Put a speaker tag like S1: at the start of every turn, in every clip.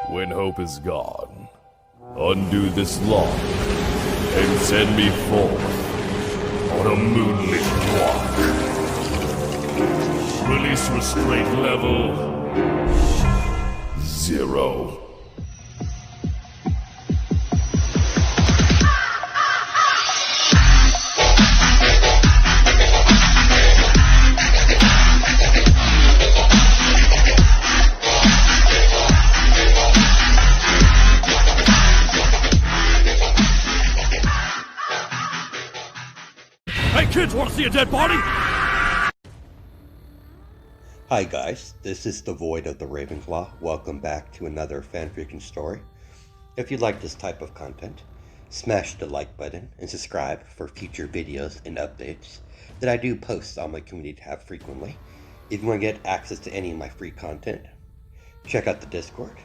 S1: When hope is gone, undo this lock and send me forth on a moonlit walk. Release restraint level 0. Hey kids, wanna see a dead body?
S2: Hi guys, this is the Void of the Ravenclaw. Welcome back to another fanfiction story. If you like this type of content, smash the like button and subscribe for future videos and updates that I do post on my community tab frequently. If you want to get access to any of my free content, check out the Discord.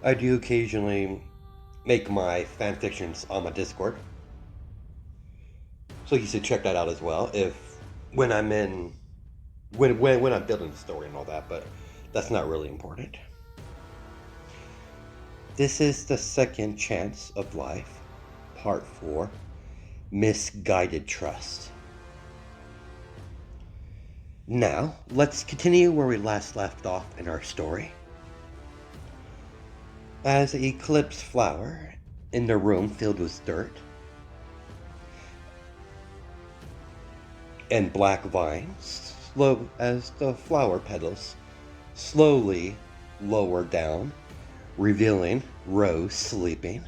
S2: I do occasionally make my fanfictions on my Discord, so you should check that out as well when I'm building the story and all that, but that's not really important. This is the second chance of life, part 4, misguided trust. Now, let's continue where we last left off in our story. As an eclipse flower in the room filled with dirt and black vines, slow as the flower petals slowly lower down, revealing Rose sleeping.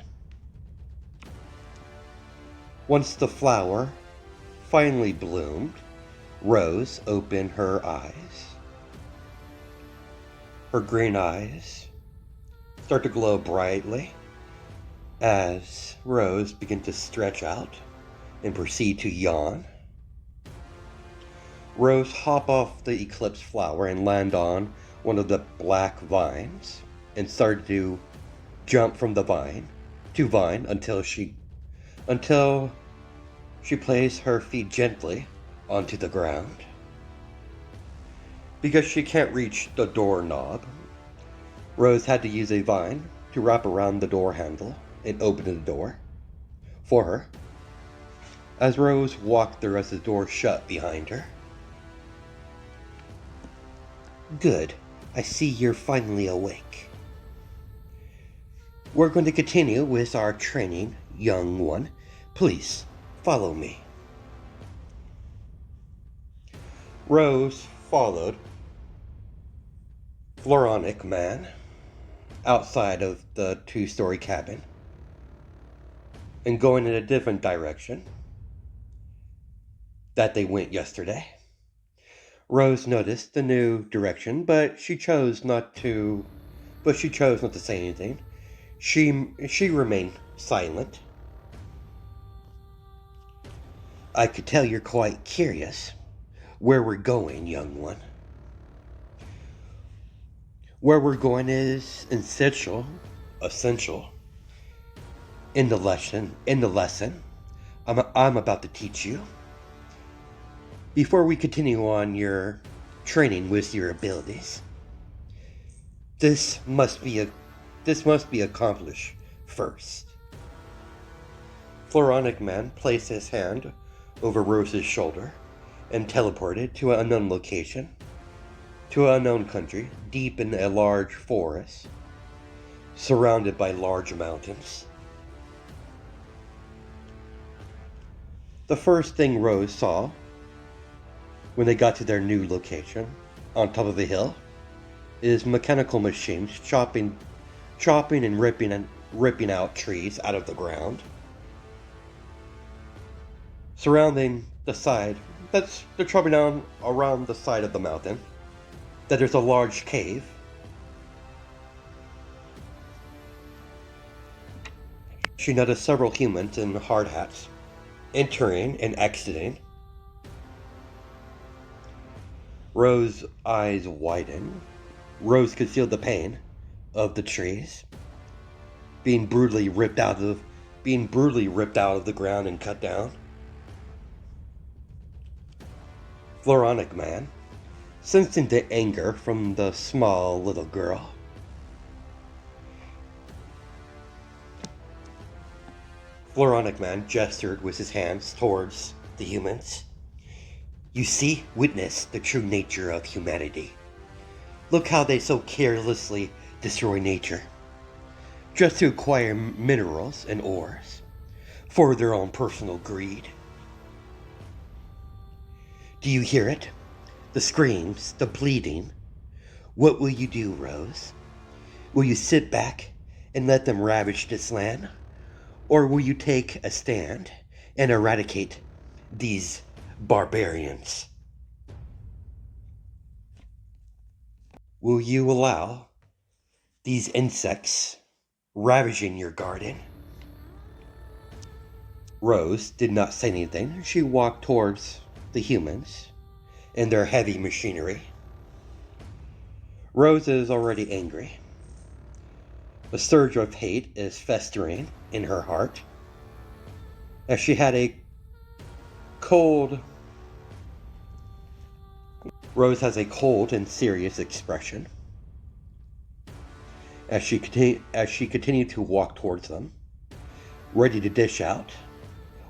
S2: Once the flower finally bloomed, Rose opened her eyes. Her green eyes start to glow brightly as Rose begins to stretch out and proceed to yawn. Rose hop off the eclipse flower and land on one of the black vines and started to jump from the vine to vine until she placed her feet gently onto the ground. Because she can't reach the doorknob, Rose had to use a vine to wrap around the door handle and open the door for her. As Rose walked through as the door shut behind her. Good. I see you're finally awake. We're going to continue with our training, young one. Please, follow me. Rose followed Floronic Man outside of the 2-story cabin and going in a different direction that they went yesterday. Rose noticed the new direction, but she chose not to say anything. She remained silent. I could tell you're quite curious where we're going, young one. Where we're going is essential in the lesson I'm about to teach you. Before we continue on your training with your abilities, this must be accomplished first. Floronic Man placed his hand over Rose's shoulder and teleported to an unknown location, to an unknown country, deep in a large forest, surrounded by large mountains. The first thing Rose saw when they got to their new location, on top of a hill, is mechanical machines chopping and ripping out trees out of the ground. Surrounding the side, they're chopping down around the side of the mountain, that there's a large cave. She noticed several humans in hard hats entering and exiting. Rose's eyes widened. Rose could feel the pain of the trees being brutally ripped out of the ground and cut down. Floronic Man, sensing the anger from the small little girl, Floronic Man gestured with his hands towards the humans. You see, witness the true nature of humanity. Look how they so carelessly destroy nature, just to acquire minerals and ores, for their own personal greed. Do you hear it? The screams, the bleeding. What will you do, Rose? Will you sit back and let them ravage this land? Or will you take a stand and eradicate these barbarians? Will you allow these insects ravaging your garden? Rose did not say anything. She walked towards the humans and their heavy machinery. Rose is already angry. The surge of hate is festering in her heart as she had a cold. Rose has a cold and serious expression as she continued to walk towards them, ready to dish out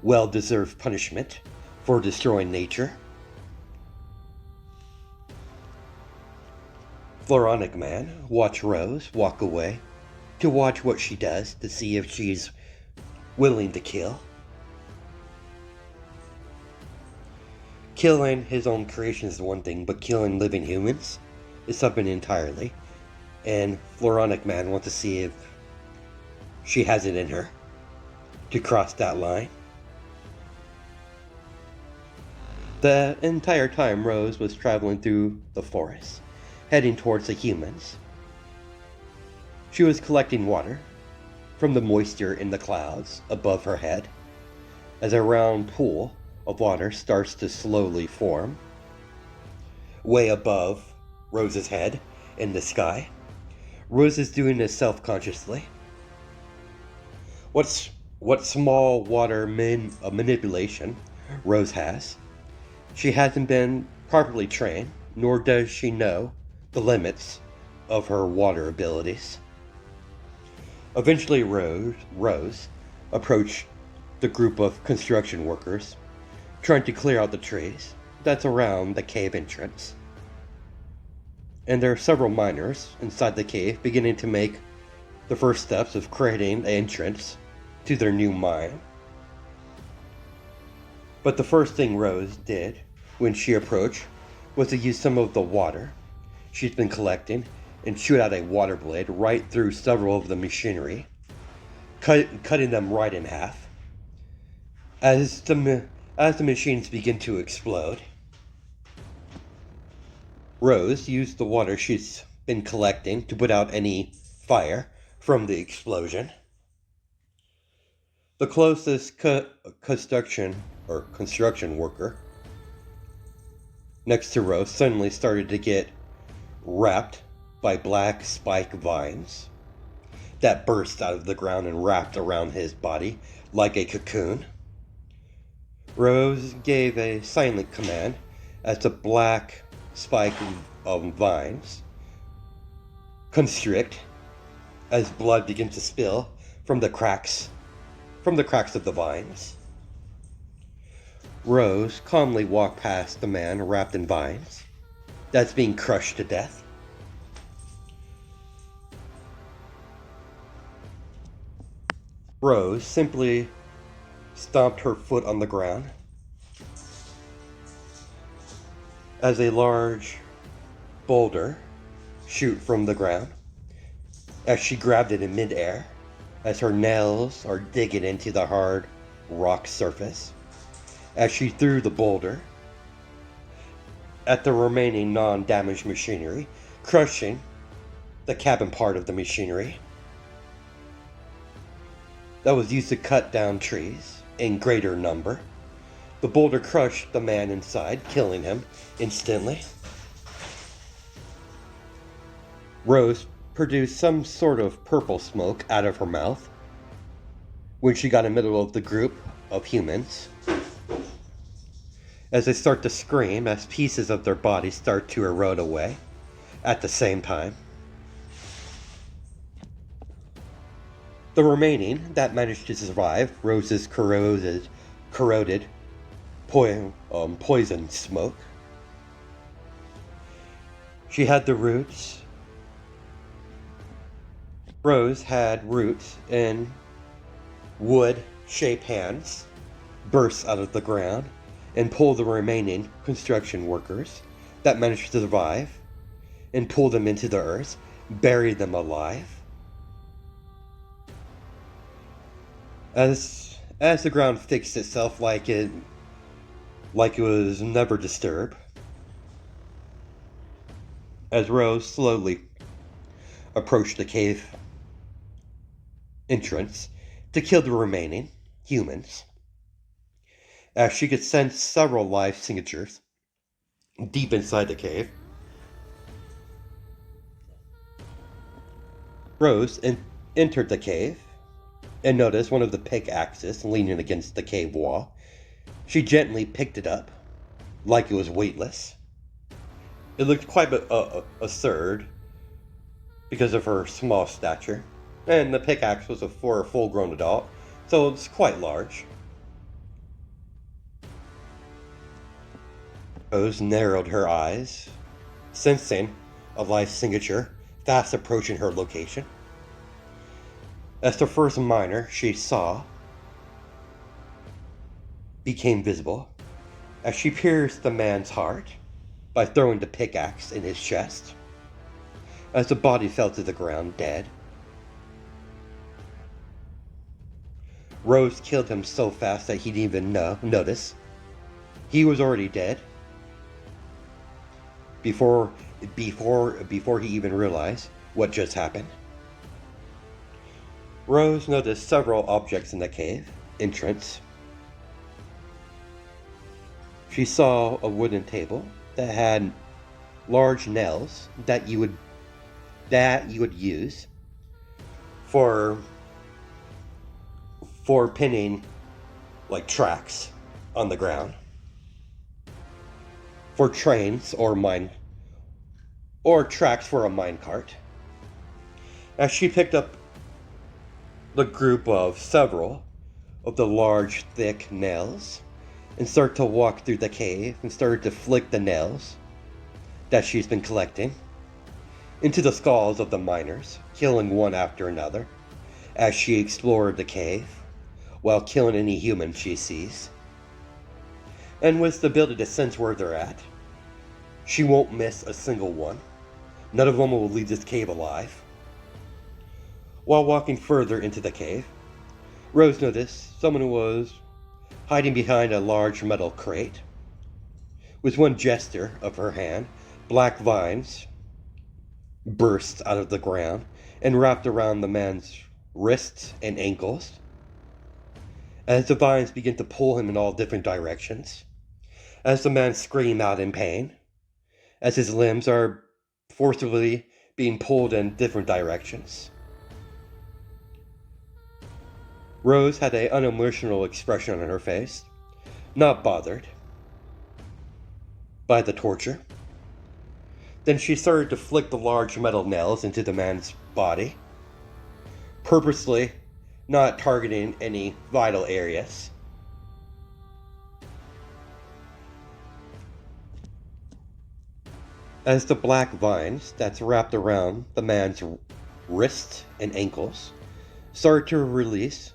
S2: well-deserved punishment for destroying nature. Floronic Man watched Rose walk away to watch what she does, to see if she's willing to kill. Killing his own creation is one thing, but killing living humans is something entirely. And Floronic Man wants to see if she has it in her to cross that line. The entire time Rose was traveling through the forest, heading towards the humans. She was collecting water from the moisture in the clouds above her head as a round pool of water starts to slowly form way above Rose's head in the sky. Rose is doing this self-consciously. What small water manipulation Rose has, she hasn't been properly trained, nor does she know the limits of her water abilities. Eventually Rose approached the group of construction workers trying to clear out the trees that's around the cave entrance. And there are several miners inside the cave beginning to make the first steps of creating an entrance to their new mine. But the first thing Rose did when she approached was to use some of the water she's been collecting and shoot out a water blade right through several of the machinery, cutting them right in half. As the machines begin to explode, Rose used the water she's been collecting to put out any fire from the explosion. The closest construction worker next to Rose suddenly started to get wrapped by black spike vines that burst out of the ground and wrapped around his body like a cocoon. Rose gave a silent command as the black spike of vines constrict as blood begins to spill from the cracks of the vines. Rose calmly walked past the man wrapped in vines that's being crushed to death. Rose simply stomped her foot on the ground as a large boulder shoot from the ground as she grabbed it in midair as her nails are digging into the hard rock surface. As she threw the boulder at the remaining non-damaged machinery, crushing the cabin part of the machinery that was used to cut down trees in greater number. The boulder crushed the man inside, killing him instantly. Rose produced some sort of purple smoke out of her mouth when she got in the middle of the group of humans, as they start to scream as pieces of their bodies start to erode away at the same time. The remaining that managed to survive Rose's corroded poison smoke. She had the roots. Rose had roots in wood-shaped hands burst out of the ground and pull the remaining construction workers that managed to survive and pull them into the earth, bury them alive. As the ground fixed itself like it was never disturbed, as Rose slowly approached the cave entrance to kill the remaining humans, as she could sense several life signatures deep inside the cave. Rose entered the cave and noticed one of the pickaxes leaning against the cave wall. She gently picked it up, like it was weightless. It looked quite absurd because of her small stature, and the pickaxe was for a full-grown adult, so it's quite large. Rose narrowed her eyes, sensing a life signature fast approaching her location. As the first miner she saw became visible, as she pierced the man's heart by throwing the pickaxe in his chest, as the body fell to the ground dead. Rose killed him so fast that he didn't even notice. He was already dead before he even realized what just happened. Rose noticed several objects in the cave entrance. She saw a wooden table that had large nails that you would use for pinning like tracks on the ground for trains or tracks for a minecart. As she picked up the group of several of the large thick nails and started to walk through the cave and started to flick the nails that she's been collecting into the skulls of the miners, killing one after another as she explored the cave while killing any human she sees. And with the ability to sense where they're at, she won't miss a single one. None of them will leave this cave alive. While walking further into the cave, Rose noticed someone was hiding behind a large metal crate. With one gesture of her hand, black vines burst out of the ground and wrapped around the man's wrists and ankles. As the vines began to pull him in all different directions, as the man screamed out in pain, as his limbs are forcibly being pulled in different directions. Rose had an unemotional expression on her face, not bothered by the torture. Then she started to flick the large metal nails into the man's body, purposely not targeting any vital areas. As the black vines that's wrapped around the man's wrists and ankles started to release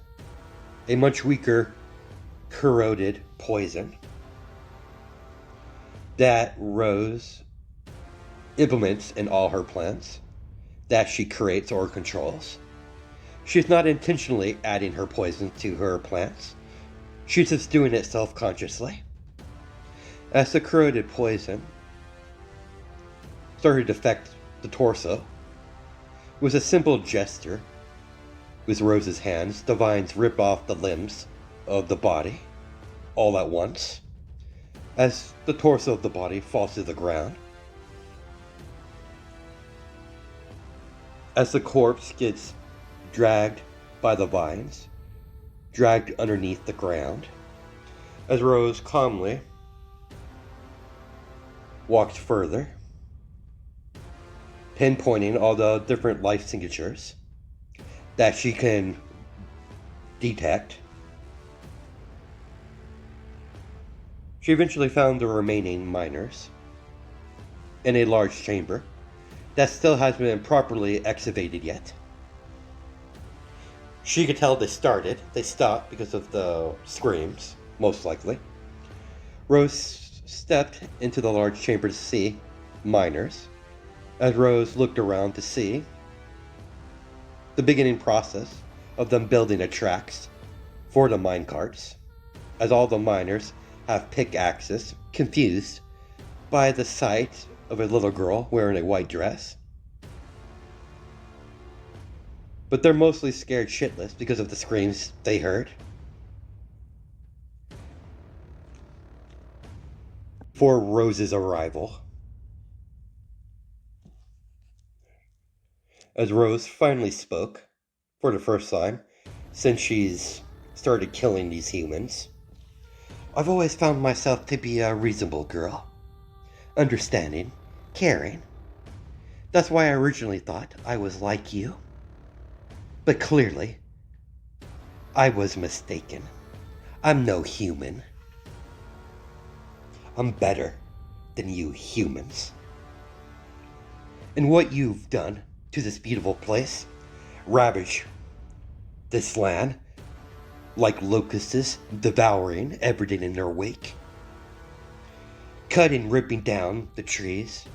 S2: a much weaker corroded poison that Rose implements in all her plans that she creates or controls. She's not intentionally adding her poison to her plants. She's just doing it self-consciously. As the corroded poison started to affect the torso, with a simple gesture with Rose's hands, the vines rip off the limbs of the body all at once, as the torso of the body falls to the ground. As the corpse gets dragged by the vines, dragged underneath the ground, as Rose calmly walked further, pinpointing all the different life signatures that she can detect. She eventually found the remaining miners in a large chamber that still hasn't been properly excavated yet. She could tell they stopped because of the screams, most likely. Rose stepped into the large chamber to see miners. As Rose looked around to see the beginning process of them building the tracks for the minecarts, as all the miners have pickaxes, confused by the sight of a little girl wearing a white dress. But they're mostly scared shitless because of the screams they heard. For Rose's arrival, as Rose finally spoke, for the first time since she's started killing these humans. I've always found myself to be a reasonable girl. Understanding, caring. That's why I originally thought I was like you. But clearly, I was mistaken. I'm no human. I'm better than you humans. And what you've done to this beautiful place, ravage this land like locusts devouring everything in their wake, cutting, ripping down the trees.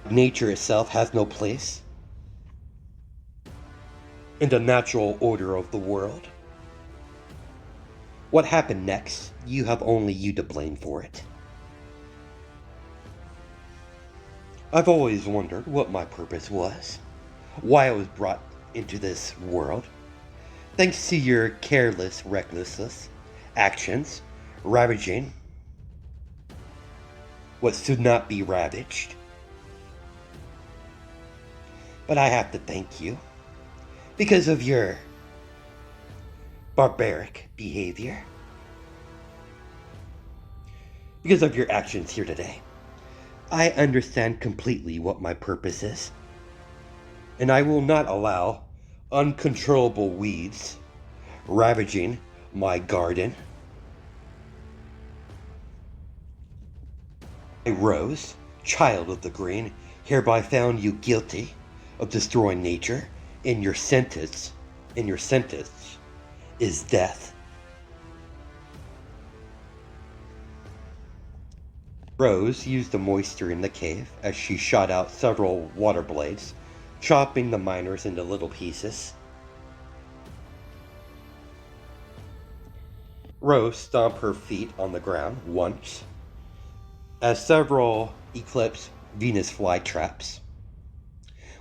S2: Nature itself has no place in the natural order of the world. What happened next, you have only you to blame for it. I've always wondered what my purpose was, why I was brought into this world. Thanks to your careless, reckless actions, ravaging what should not be ravaged. But I have to thank you because of your barbaric behavior, because of your actions here today. I understand completely what my purpose is, and I will not allow uncontrollable weeds ravaging my garden. I, Rose, child of the green, hereby found you guilty of destroying nature, and your sentence is death. Rose used the moisture in the cave as she shot out several water blades, chopping the miners into little pieces. Rose stomped her feet on the ground once, as several eclipse Venus flytraps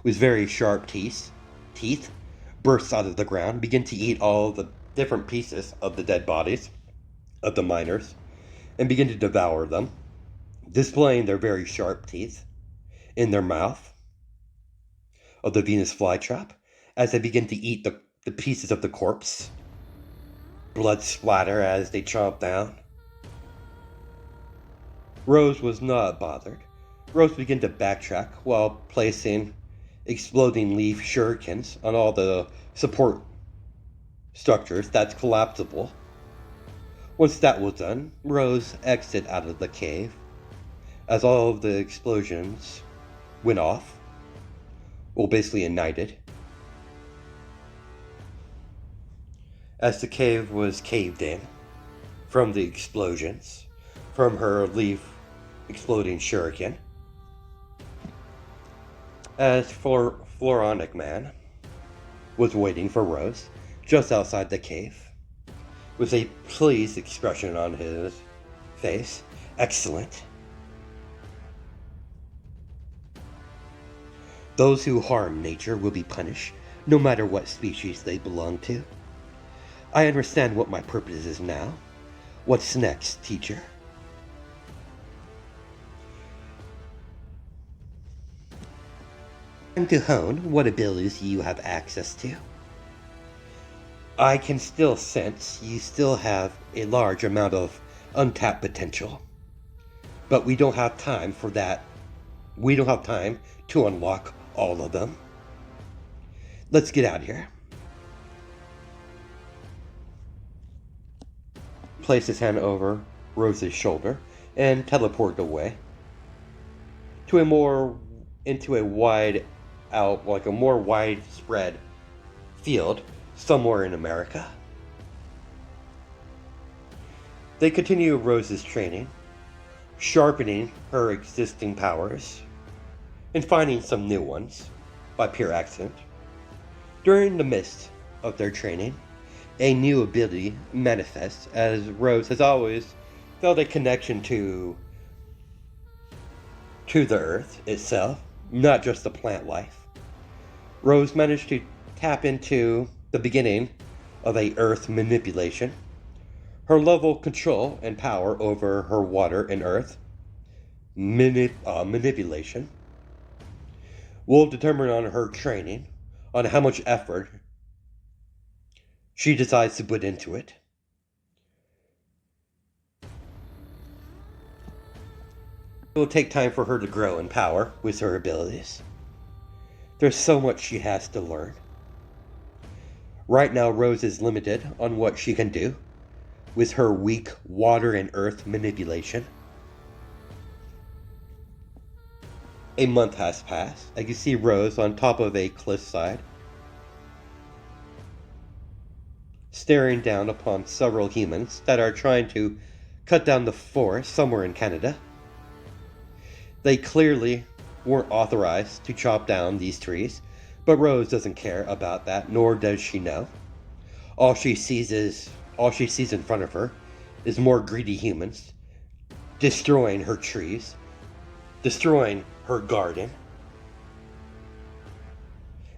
S2: with very sharp teeth burst out of the ground, begin to eat all the different pieces of the dead bodies of the miners, and begin to devour them, displaying their very sharp teeth in their mouth of the Venus flytrap as they begin to eat the pieces of the corpse. Blood splatter as they chomp down. Rose was not bothered. Rose began to backtrack while placing exploding leaf shurikens on all the support structures that's collapsible. Once that was done, Rose exited out of the cave as all of the explosions went off. Well, basically ignited. As the cave was caved in from the explosions, from her leaf exploding shuriken. As Floronic Man was waiting for Rose just outside the cave, with a pleased expression on his face. Excellent. Those who harm nature will be punished, no matter what species they belong to. I understand what my purpose is now. What's next, teacher? Time to hone what abilities you have access to. I can still sense you still have a large amount of untapped potential. But we don't have time for that. We don't have time to unlock all of them. Let's get out of here. Place his hand over Rose's shoulder and teleport away to a more widespread field somewhere in America. They continue Rose's training, sharpening her existing powers and finding some new ones by pure accident. During the midst of their training, a new ability manifests as Rose has always felt a connection to the Earth itself, not just the plant life. Rose managed to tap into the beginning of a Earth manipulation. Her level of control and power over her water and Earth manipulation will determine on her training on how much effort she decides to put into it. It will take time for her to grow in power with her abilities. There's so much she has to learn. Right now, Rose is limited on what she can do with her weak water and earth manipulation. A month has passed. I can see Rose on top of a cliffside, staring down upon several humans that are trying to cut down the forest somewhere in Canada. They clearly weren't authorized to chop down these trees, but Rose doesn't care about that, nor does she know. All she sees in front of her is more greedy humans destroying her trees, destroying her garden.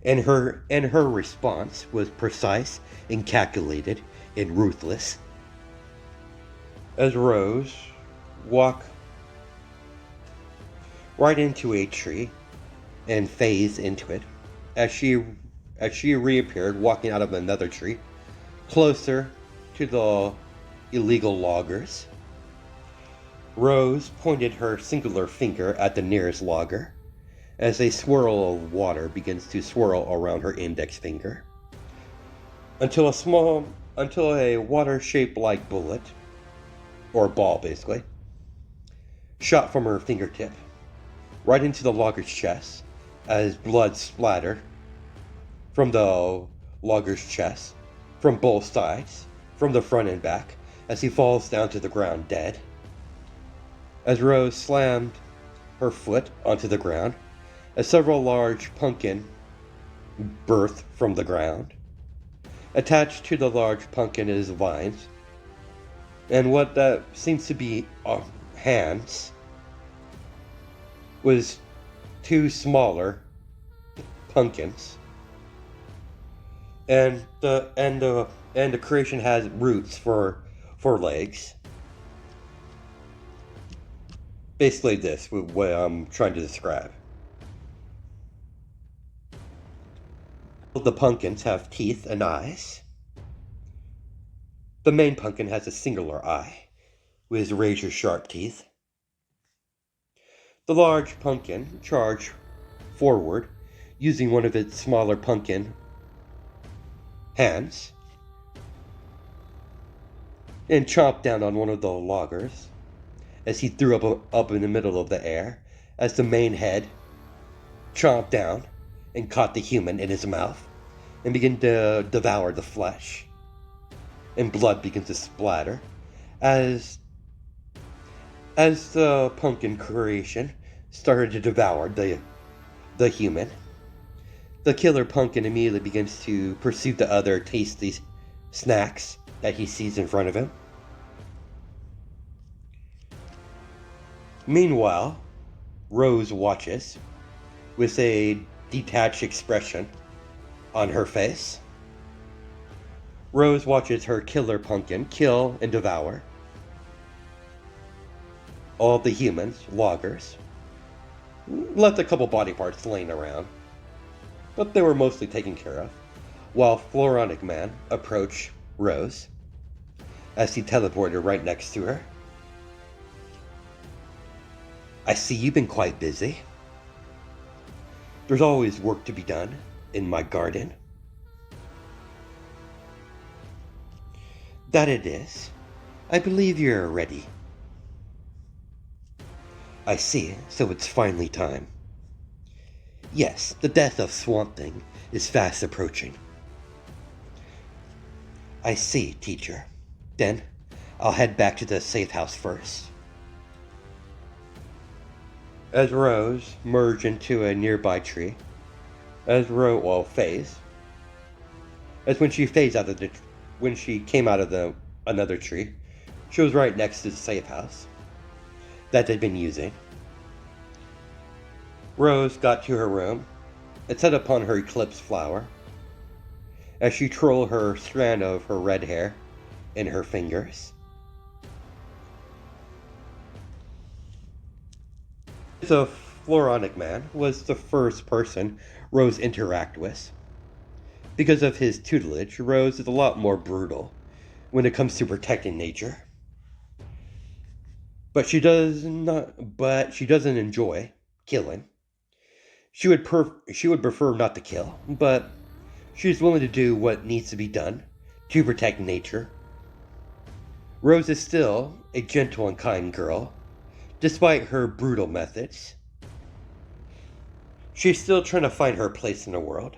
S2: And her response was precise and calculated and ruthless. As Rose walked right into a tree and phased into it, as she reappeared walking out of another tree, closer to the illegal loggers. Rose pointed her singular finger at the nearest logger as a swirl of water begins to swirl around her index finger until a water-shaped like bullet, or ball basically, shot from her fingertip right into the logger's chest as blood splattered from the logger's chest from both sides, from the front and back, as he falls down to the ground dead. As Rose slammed her foot onto the ground, as several large pumpkin birthed from the ground. Attached to the large pumpkin is vines, and what that seems to be hands was two smaller pumpkins, and the creation has roots for legs. Basically, this what I'm trying to describe. The pumpkins have teeth and eyes. The main pumpkin has a singular eye with razor-sharp teeth. The large pumpkin charged forward using one of its smaller pumpkin hands and chomped down on one of the loggers as he threw up in the middle of the air as the main head chomped down and caught the human in his mouth and began to devour the flesh, and blood begins to splatter as the pumpkin creation started to devour the human. The killer pumpkin immediately begins to pursue the other tasty snacks that he sees in front of him. Meanwhile, Rose watches with a detached expression on her face. Rose watches her killer pumpkin kill and devour all the humans, loggers. Left a couple body parts laying around, but they were mostly taken care of, while Floronic Man approached Rose as he teleported right next to her. I see you've been quite busy. There's always work to be done in my garden. That it is. I believe you're ready. I see, so it's finally time. Yes, the death of Swamp Thing is fast approaching. I see, teacher. Then, I'll head back to the safe house first. As Rose merged into a nearby tree, as when she phased out of when she came out of another tree, she was right next to the safe house that they'd been using. Rose got to her room and set upon her eclipse flower as she twirled her strand of her red hair in her fingers. The Floronic Man was the first person Rose interacted with. Because of his tutelage, Rose is a lot more brutal when it comes to protecting nature. But she doesn't enjoy killing. She would prefer not to kill, but she's willing to do what needs to be done to protect nature. Rose is still a gentle and kind girl, despite her brutal methods. She's still trying to find her place in the world.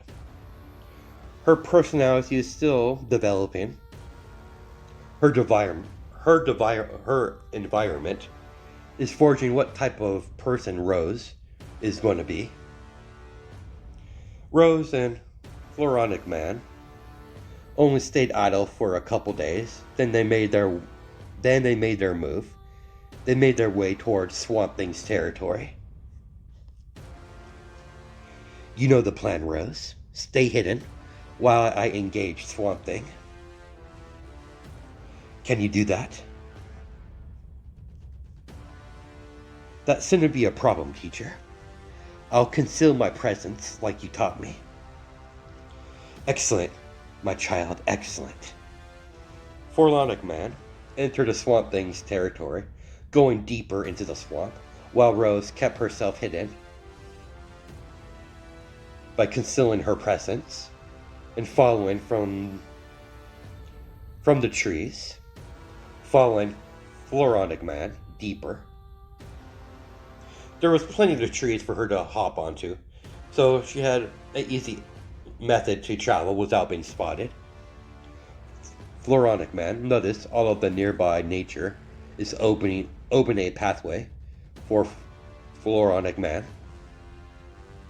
S2: Her personality is still developing. Her environment is forging what type of person Rose is going to be. Rose and Floronic Man only stayed idle for a couple days. Then they made their move. They made their way towards Swamp Thing's territory. You know the plan, Rose. Stay hidden while I engage Swamp Thing. Can you do that? That shouldn't be a problem, teacher. I'll conceal my presence like you taught me. Excellent, my child, excellent. Floronic Man entered the Swamp Thing's territory, going deeper into the swamp, while Rose kept herself hidden by concealing her presence and following from the trees, following Floronic Man deeper. There was plenty of the trees for her to hop onto, so she had an easy method to travel without being spotted. Floronic Man noticed all of the nearby nature is opening a pathway for Floronic Man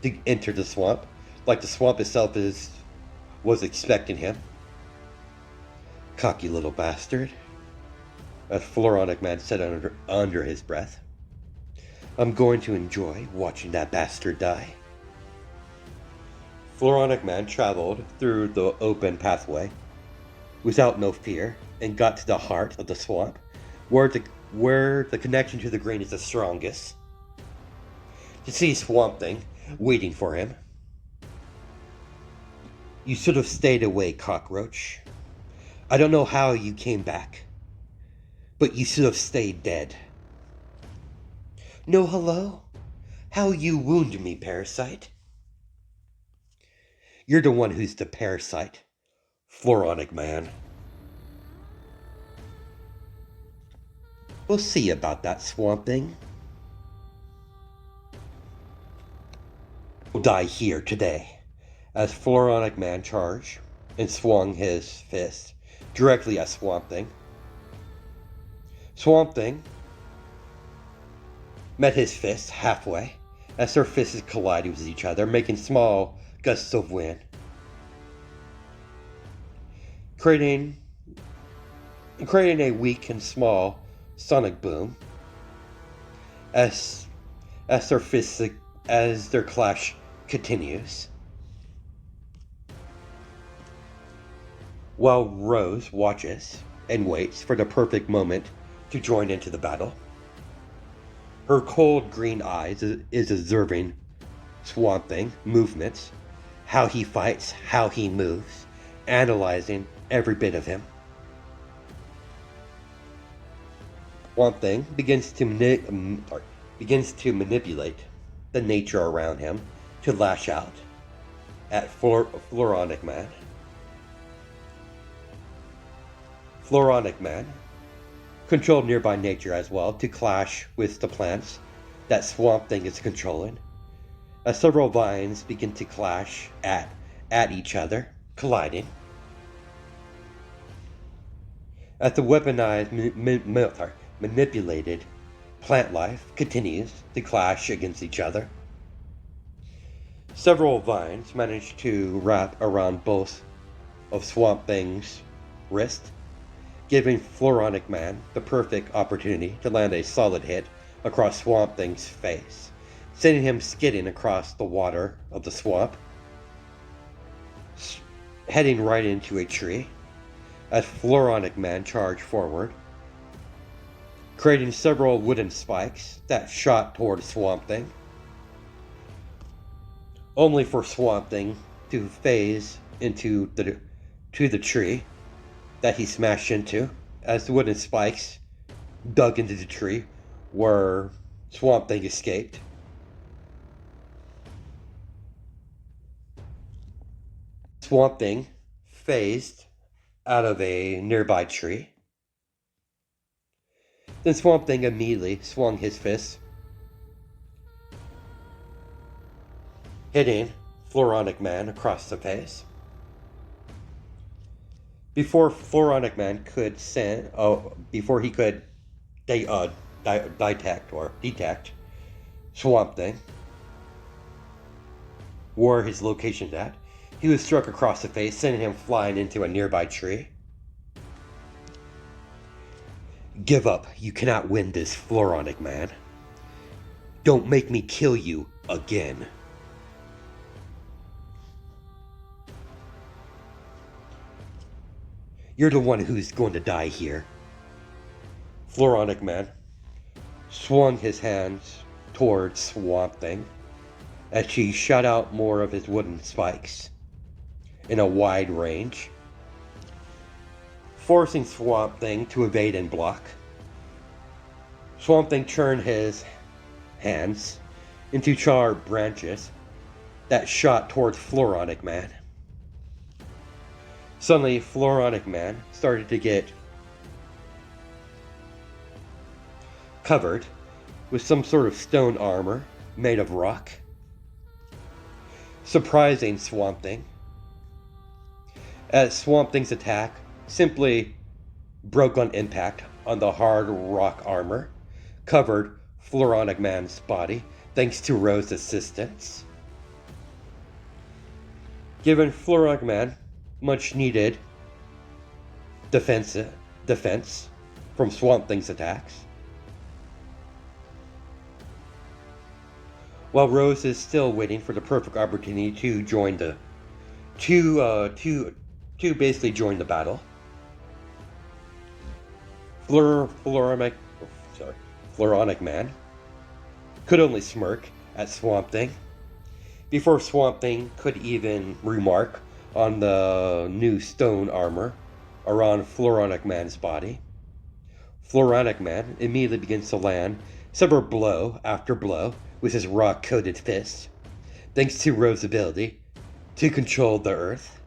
S2: to enter the swamp, like the swamp itself was expecting him. Cocky little bastard, as Floronic Man said under his breath. I'm going to enjoy watching that bastard die. Floronic Man traveled through the open pathway without no fear and got to the heart of the swamp, where the connection to the green is the strongest. To see Swamp Thing waiting for him. You should have stayed away, cockroach. I don't know how you came back, but you should have stayed dead. No hello? How you wound me, parasite? You're the one who's the parasite, Floronic Man. We'll see about that, Swamp Thing. You'll die here today, as Floronic Man charged and swung his fist directly at Swamp Thing. Swamp Thing met his fists halfway as their fists collided with each other, making small gusts of wind, creating a weak and small sonic boom as their clash continues. While Rose watches and waits for the perfect moment to join into the battle. Her cold green eyes is observing Swamp Thing movements, how he fights, how he moves, analyzing every bit of him. Swamp Thing begins to manipulate the nature around him to lash out at Floronic Man. Floronic Man controlled nearby nature as well to clash with the plants that Swamp Thing is controlling, as several vines begin to clash at each other, colliding. As the weaponized, manipulated plant life continues to clash against each other, several vines manage to wrap around both of Swamp Thing's wrist, giving Floronic Man the perfect opportunity to land a solid hit across Swamp Thing's face, sending him skidding across the water of the swamp, heading right into a tree as Floronic Man charged forward, creating several wooden spikes that shot toward Swamp Thing, only for Swamp Thing to phase into the tree that he smashed into, as the wooden spikes dug into the tree where Swamp Thing escaped. Swamp Thing phased out of a nearby tree. Then Swamp Thing immediately swung his fist, hitting Floronic Man across the face. Before Floronic Man could detect Swamp Thing, where his location's at, he was struck across the face, sending him flying into a nearby tree. Give up. You cannot win this, Floronic Man. Don't make me kill you again. You're the one who's going to die here. Floronic Man swung his hands towards Swamp Thing as she shot out more of his wooden spikes in a wide range, forcing Swamp Thing to evade and block. Swamp Thing turned his hands into sharp branches that shot towards Floronic Man. Suddenly, Floronic Man started to get covered with some sort of stone armor made of rock, surprising Swamp Thing, as Swamp Thing's attack simply broke on impact on the hard rock armor, covered Floronic Man's body thanks to Rose's assistance, giving Floronic Man much needed defense from Swamp Thing's attacks. While Rose is still waiting for the perfect opportunity to join to basically join the battle, Floronic Man could only smirk at Swamp Thing before Swamp Thing could even remark on the new stone armor around Floronic Man's body. Floronic Man immediately begins to land several blow after blow with his rock-coated fists, thanks to Rose's ability to control the earth.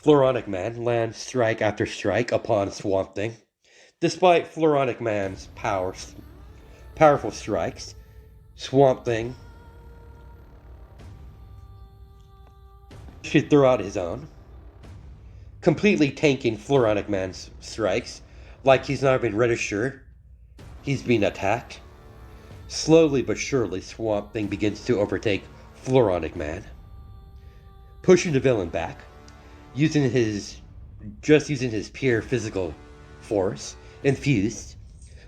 S2: Floronic Man lands strike after strike upon Swamp Thing. Despite Floronic Man's powerful strikes, Swamp Thing should throw out his own, completely tanking Floronic Man's strikes like he's not even registered he's being attacked. Slowly but surely, Swamp Thing begins to overtake Floronic Man, pushing the villain back, using his pure physical force infused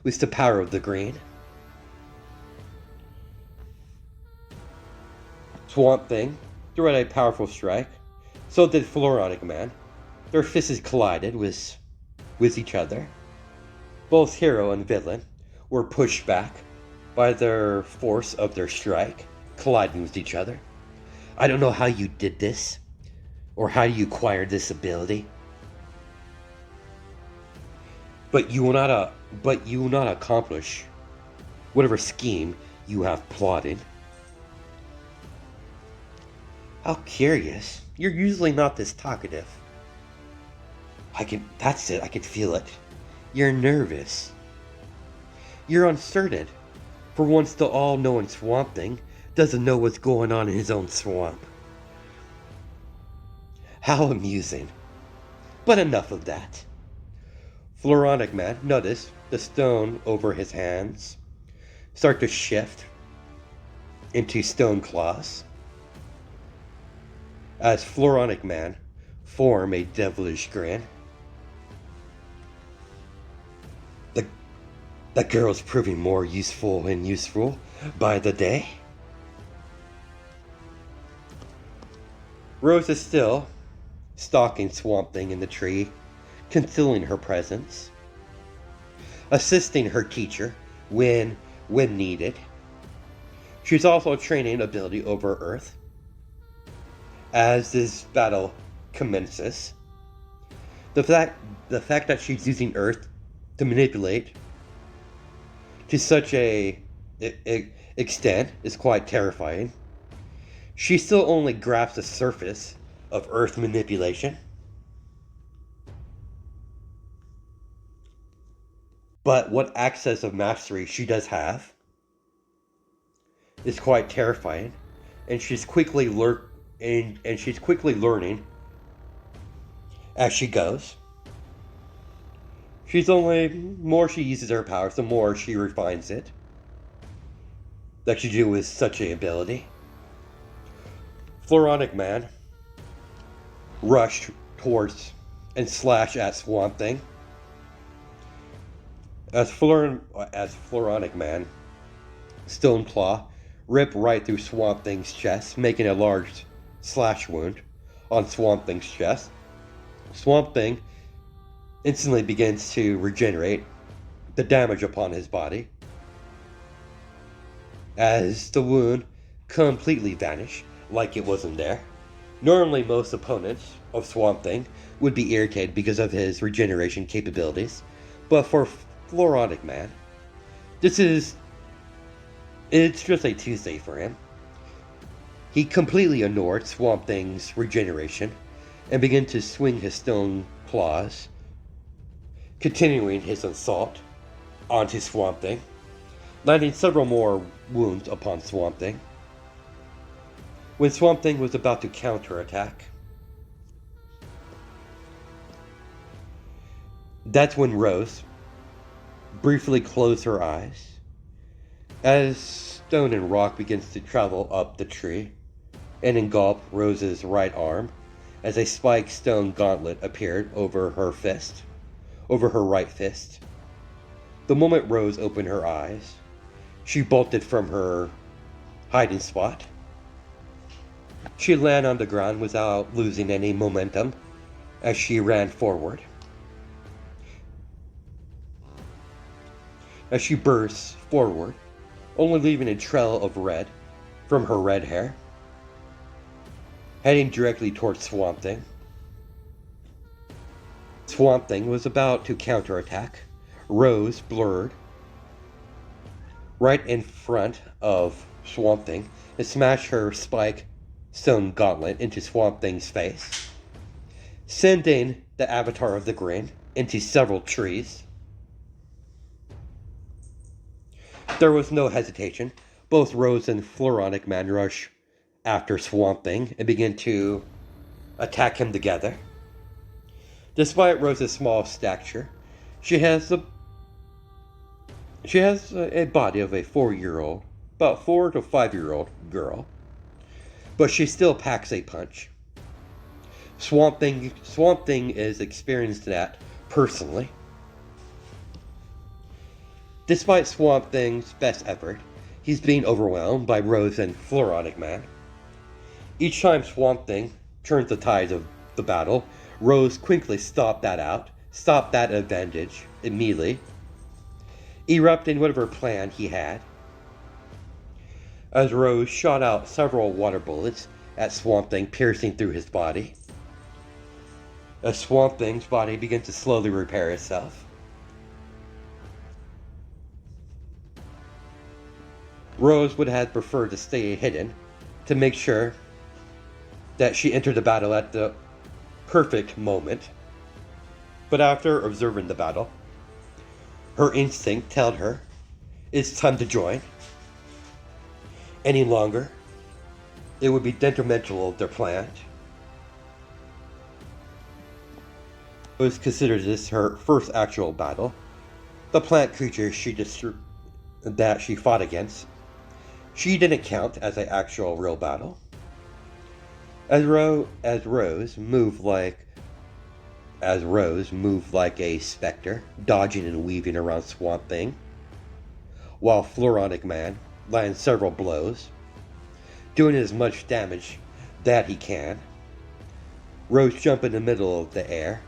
S2: with the power of the green. Swamp Thing threw out a powerful strike, so did Floronic Man. Their fists collided with each other. Both hero and villain were pushed back by their force of their strike, colliding with each other. I don't know how you did this, or how you acquired this ability, but you will not accomplish whatever scheme you have plotted. How curious. You're usually not this talkative. That's it, I can feel it. You're nervous. You're uncertain. For once, the all-knowing Swamp Thing doesn't know what's going on in his own swamp. How amusing. But enough of that. Floronic Man noticed the stone over his hands start to shift into stone claws. As Floronic Man form a devilish grin. The girl's proving more useful and useful by the day. Rose is still stalking Swamp Thing in the tree, concealing her presence, assisting her teacher when needed. She's also training ability over Earth. As this battle commences, the fact that she's using Earth to manipulate to such a extent is quite terrifying. She still only grasps the surface of Earth manipulation. But what access of mastery she does have is quite terrifying, and she's quickly learning as she goes. More she uses her powers, the more she refines it. That she do with such a ability. Floronic Man rushed towards and slashed at Swamp Thing. As Floronic Man, Stone Claw ripped right through Swamp Thing's chest, making a large slash wound on Swamp Thing's chest. Swamp Thing instantly begins to regenerate the damage upon his body as the wound completely vanished like it wasn't there. Normally most opponents of Swamp Thing would be irritated because of his regeneration capabilities, but for Floronic Man, it's just a Tuesday for him. He completely ignored Swamp Thing's regeneration and began to swing his stone claws, continuing his assault onto Swamp Thing, landing several more wounds upon Swamp Thing. When Swamp Thing was about to counterattack, that's when Rose briefly closed her eyes as stone and rock begins to travel up the tree and engulf Rose's right arm as a spiked stone gauntlet appeared over her right fist. The moment Rose opened her eyes, she bolted from her hiding spot. She landed on the ground without losing any momentum as she ran forward. As she burst forward, only leaving a trail of red from her red hair, heading directly towards Swamp Thing. Swamp Thing was about to counterattack. Rose blurred right in front of Swamp Thing and smashed her spike stone gauntlet into Swamp Thing's face, sending the avatar of the grin into several trees. There was no hesitation. Both Rose and Floronic Man rushed after Swamp Thing and began to attack him together. Despite Rose's small stature, she has a body of a 4-year-old, about 4 to 5-year-old girl, but she still packs a punch. Swamp Thing is experienced that personally. Despite Swamp Thing's best effort, he's being overwhelmed by Rose and Floronic Man. Each time Swamp Thing turns the tides of the battle, Rose quickly stopped that advantage immediately, erupting whatever plan he had. As Rose shot out several water bullets at Swamp Thing, piercing through his body. As Swamp Thing's body began to slowly repair itself. Rose would have preferred to stay hidden to make sure that she entered the battle at the perfect moment. But after observing the battle, her instinct told her it's time to join. Any longer, it would be detrimental of their plan. Rose considers this her first actual battle. The plant creature that she fought against, she didn't count as an actual real battle. As Rose moved like a specter, dodging and weaving around Swamp Thing, while Floronic Man lands several blows, doing as much damage that he can. Rose jumped in the middle of the air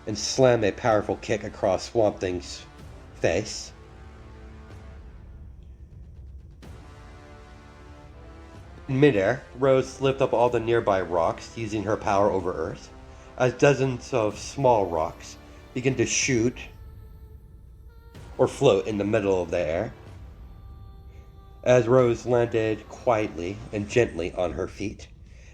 S2: and slam a powerful kick across Swamp Thing's face. In midair, Rose lifted up all the nearby rocks using her power over Earth, as dozens of small rocks begin to shoot or float in the middle of the air. As Rose landed quietly and gently on her feet,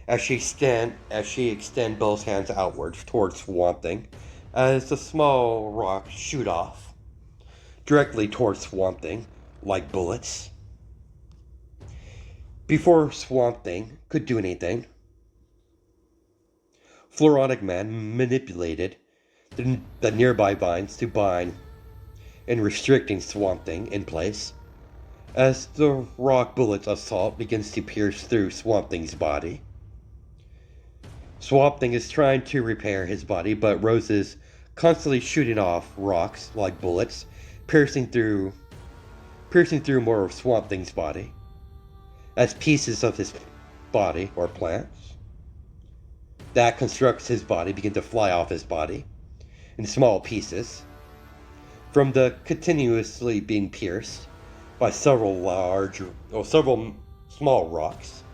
S2: as she extend both hands outwards towards Swamp Thing, as the small rocks shoot off directly towards Swamp Thing like bullets. Before Swamp Thing could do anything, Floronic Man manipulated the nearby vines to bind and restricting Swamp Thing in place. As the rock bullet's assault begins to pierce through Swamp Thing's body. Swamp Thing is trying to repair his body, but Rose is constantly shooting off rocks like bullets, piercing through more of Swamp Thing's body. As pieces of his body, or plants, that constructs his body begin to fly off his body in small pieces from the continuously being pierced by several small rocks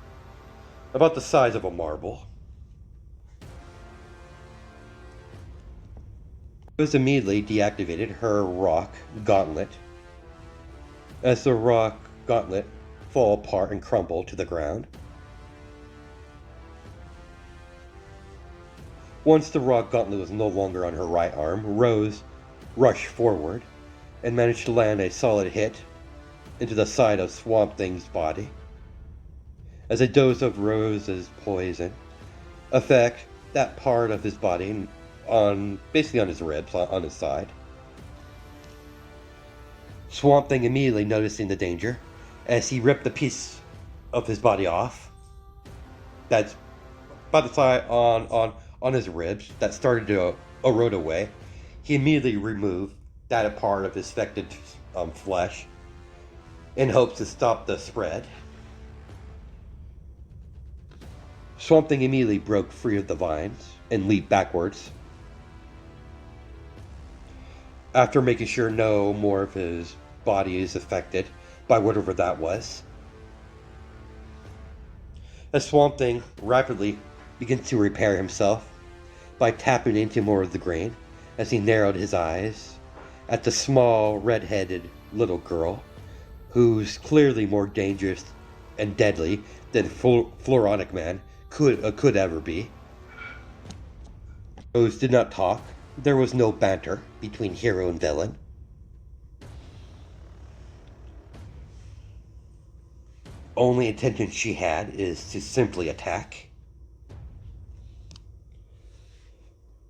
S2: about the size of a marble. Rose immediately deactivated her rock gauntlet as the rock gauntlet fall apart and crumble to the ground. Once the rock gauntlet was no longer on her right arm, Rose rushed forward and managed to land a solid hit into the side of Swamp Thing's body. As a dose of Rose's poison affect that part of his body basically on his ribs, on his side. Swamp Thing immediately noticing the danger as he ripped the piece of his body off that's by the side on his ribs that started to erode away. He immediately removed that part of his affected flesh in hopes to stop the spread. Swamp Thing immediately broke free of the vines and leaped backwards. After making sure no more of his body is affected by whatever that was. As Swamp Thing rapidly begins to repair himself by tapping into more of the grain as he narrowed his eyes at the small red-headed little girl who's clearly more dangerous and deadly than Floronic Man could ever be. Rose did not talk. There was no banter between hero and villain. Only intention she had is to simply attack.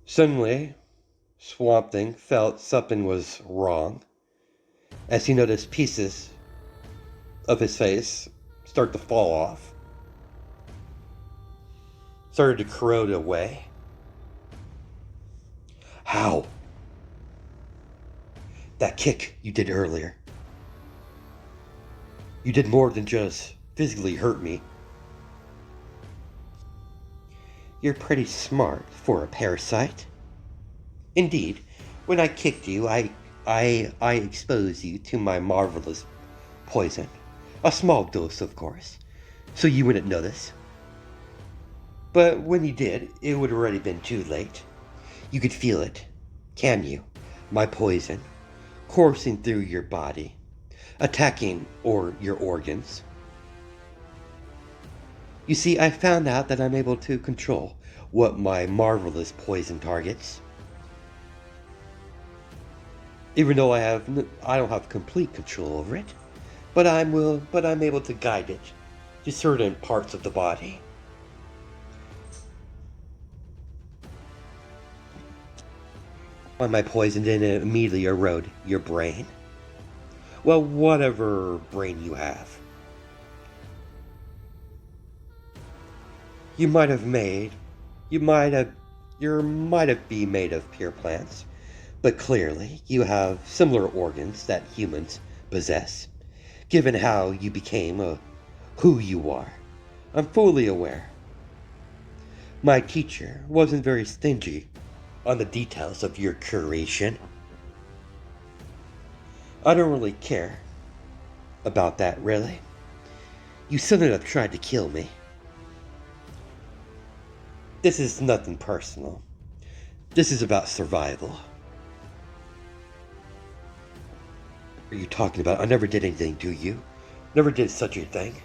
S2: Suddenly, Swamp Thing felt something was wrong as he noticed pieces of his face start to fall off, started to corrode away. How? That kick you did earlier. You did more than just physically hurt me. You're pretty smart for a parasite. Indeed, when I kicked you, I exposed you to my marvelous poison. A small dose, of course, so you wouldn't notice. But when you did, it would have already been too late. You could feel it, can you? My poison, coursing through your body, attacking your organs. You see, I found out that I'm able to control what my marvelous poison targets. Even though I don't have complete control over it, but I'm able to guide it to certain parts of the body. When my poison didn't immediately erode your brain. Well, whatever brain you have. You might have be made of pure plants, but clearly you have similar organs that humans possess, given how you became who you are. I'm fully aware. My teacher wasn't very stingy on the details of your curation. I don't really care about that, really. You shouldn't have tried to kill me. This is nothing personal. This is about survival. What are you talking about? I never did anything to you. Never did such a thing.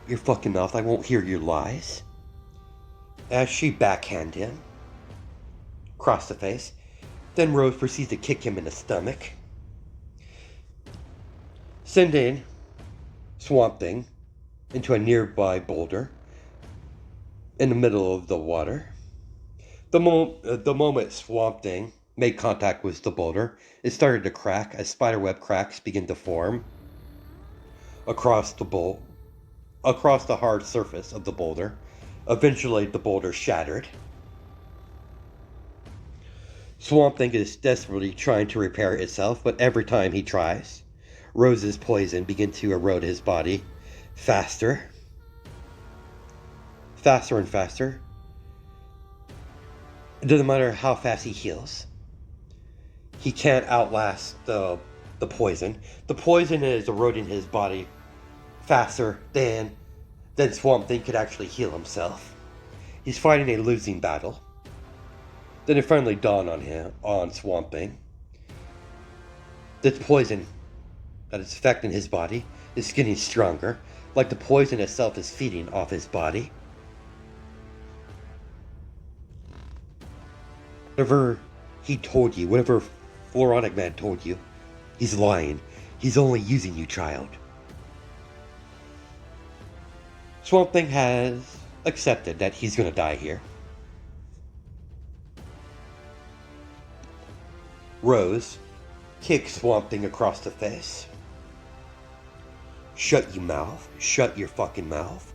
S2: Your fucking mouth, I won't hear your lies. As she backhanded him across the face, then Rose proceeds to kick him in the stomach, sending Swamp Thing into a nearby boulder in the middle of the water. The moment Swamp Thing made contact with the boulder, it started to crack as spiderweb cracks began to form across the hard surface of the boulder. Eventually, the boulder shattered. Swamp Thing is desperately trying to repair itself, but every time he tries, Rose's poison begins to erode his body faster and faster. It doesn't matter how fast he heals. He can't outlast the poison. The poison is eroding his body faster than Swamp Thing could actually heal himself. He's fighting a losing battle. Then it finally dawned on Swamp Thing. This poison that is affecting his body is getting stronger, like the poison itself is feeding off his body. Whatever he told you, whatever Floronic Man told you, he's lying. He's only using you, child. Swamp Thing has accepted that he's gonna die here. Rose kicks Swamp Thing across the face. Shut your mouth. Shut your fucking mouth.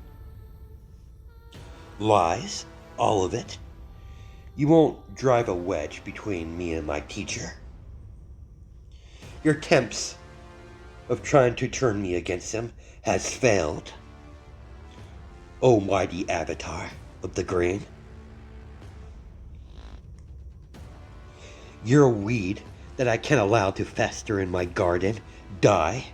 S2: Lies. All of it. You won't drive a wedge between me and my teacher. Your attempts of trying to turn me against him has failed. O mighty avatar of the green. You're a weed that I can't allow to fester in my garden. Die.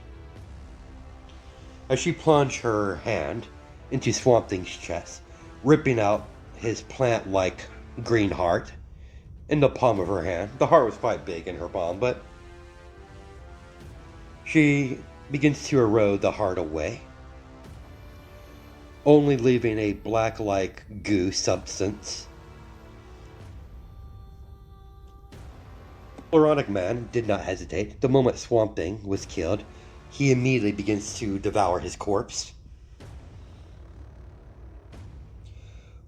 S2: As she plunged her hand into Swamp Thing's chest, ripping out his plant-like green heart in the palm of her hand. The heart was quite big in her palm, but she begins to erode the heart away, only leaving a black-like goo substance. Floronic Man did not hesitate. The moment Swamp Thing was killed, he immediately begins to devour his corpse.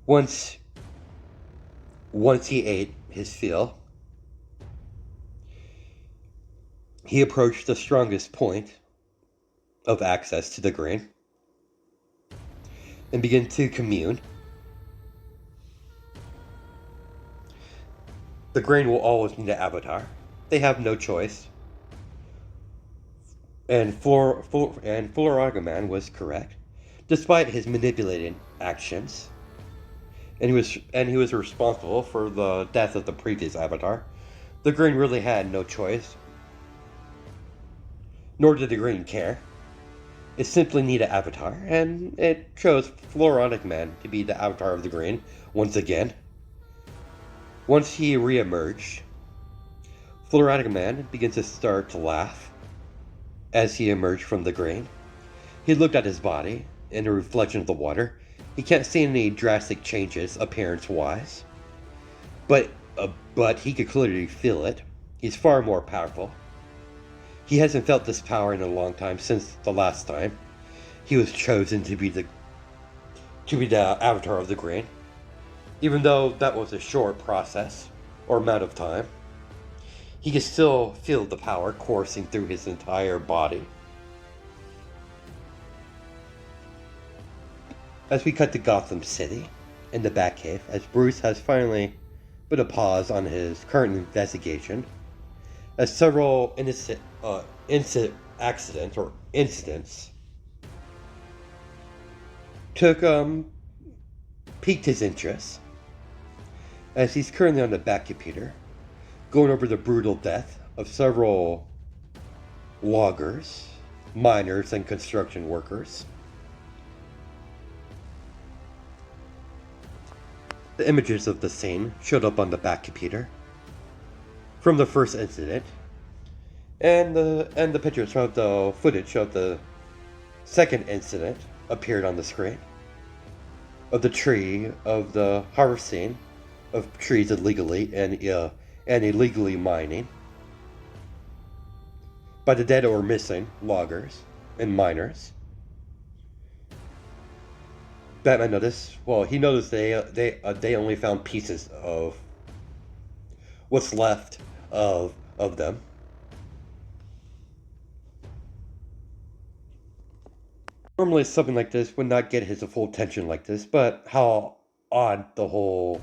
S2: Once he ate his fill, he approached the strongest point of access to the grain and began to commune. The grain will always need an avatar. They have no choice. And Floronic Man was correct, despite his manipulating actions. And he was responsible for the death of the previous avatar. The green really had no choice. Nor did the green care. It simply needed an avatar, and it chose Floronic Man to be the avatar of the green once again. Once he re-emerged, Floronic Man begins to start to laugh as he emerged from the green. He looked at his body in the reflection of the water. He can't see any drastic changes appearance-wise, but he could clearly feel it. He's far more powerful. He hasn't felt this power in a long time, since the last time he was chosen to be the avatar of the grain. Even though that was a short process or amount of time, he can still feel the power coursing through his entire body. As we cut to Gotham City, in the Batcave, as Bruce has finally put a pause on his current investigation, as several incidents piqued his interest, as he's currently on the Bat computer, going over the brutal death of several loggers, miners, and construction workers. The images of the scene showed up on the Bat computer from the first incident, and the pictures from the footage of the second incident appeared on the screen. Of the harvesting of trees illegally and illegally mining by the dead or missing loggers and miners. Batman noticed. Well, he noticed they only found pieces of what's left of them. Normally, something like this would not get his full attention like this, but how odd the whole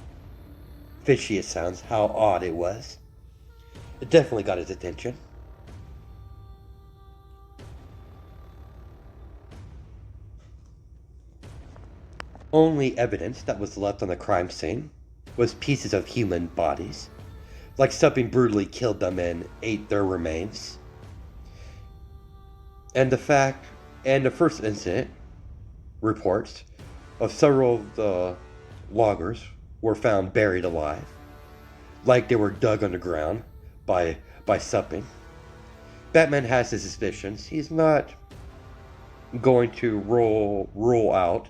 S2: fishy it sounds, how odd it was. It definitely got his attention. Only evidence that was left on the crime scene was pieces of human bodies, like something brutally killed them and ate their remains. And the first incident reports of several of the loggers were found buried alive, like they were dug underground by something. Batman has his suspicions. He's not going to rule out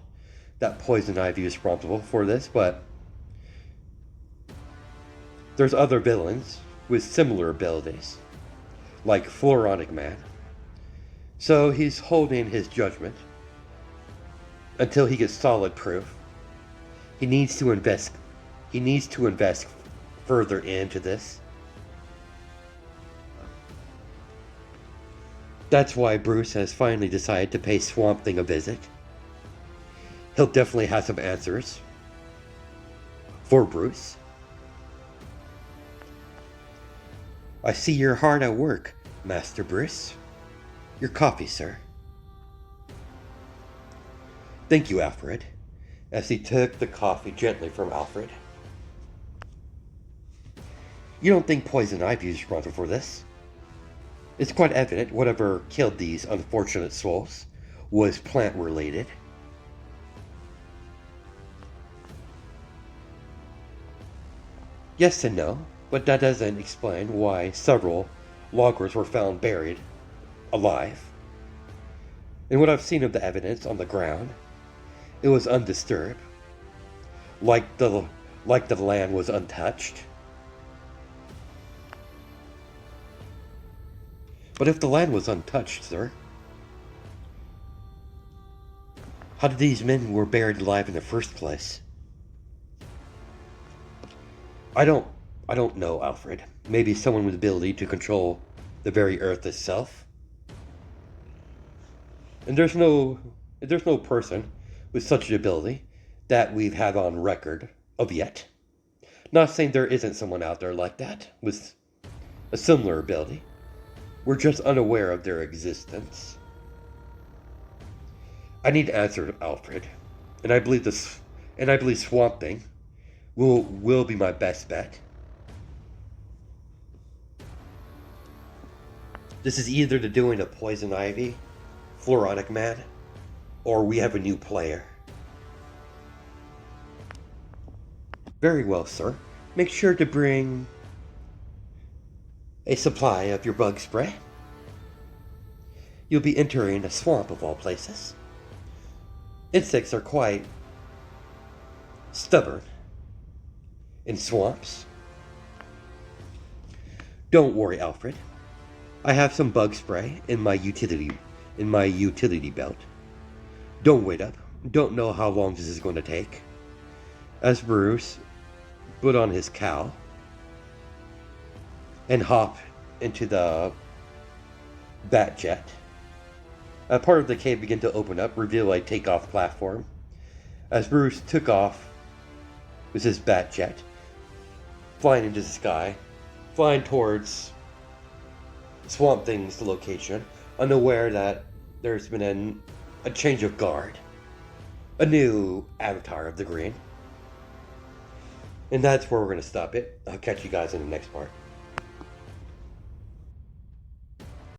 S2: that Poison Ivy is responsible for this, but there's other villains with similar abilities, like Floronic Man. So he's holding his judgment until he gets solid proof. He needs to invest further into this. That's why Bruce has finally decided to pay Swamp Thing a visit. He'll definitely have some answers for Bruce. I see you're hard at work, Master Bruce. Your coffee, sir. Thank you, Alfred, as he took the coffee gently from Alfred. You don't think Poison Ivy is responsible for this? It's quite evident whatever killed these unfortunate souls was plant-related. Yes and no, but that doesn't explain why several loggers were found buried alive. In what I've seen of the evidence on the ground, it was undisturbed, like the land was untouched. But if the land was untouched, sir, how did these men were buried alive in the first place? I don't know, Alfred. Maybe someone with the ability to control the very earth itself. And there's no person with such an ability that we've had on record of yet. Not saying there isn't someone out there like that with a similar ability. We're just unaware of their existence. I need to answer Alfred, and I believe Swamp Thing will be my best bet. This is either the doing of Poison Ivy, Floronic Man, or we have a new player. Very well, sir. Make sure to bring a supply of your bug spray. you'll be entering a swamp of all places. Insects are quite stubborn in swamps. Don't worry, Alfred. I have some bug spray in my utility belt. Don't wait up. Don't know how long this is going to take. As Bruce put on his cowl and hop into the bat jet, a part of the cave began to open up, reveal a takeoff platform. As Bruce took off with his bat jet, flying into the sky, flying towards Swamp Thing's location, unaware that there's been a change of guard, a new avatar of the Green. And that's where we're going to stop it. I'll catch you guys in the next part.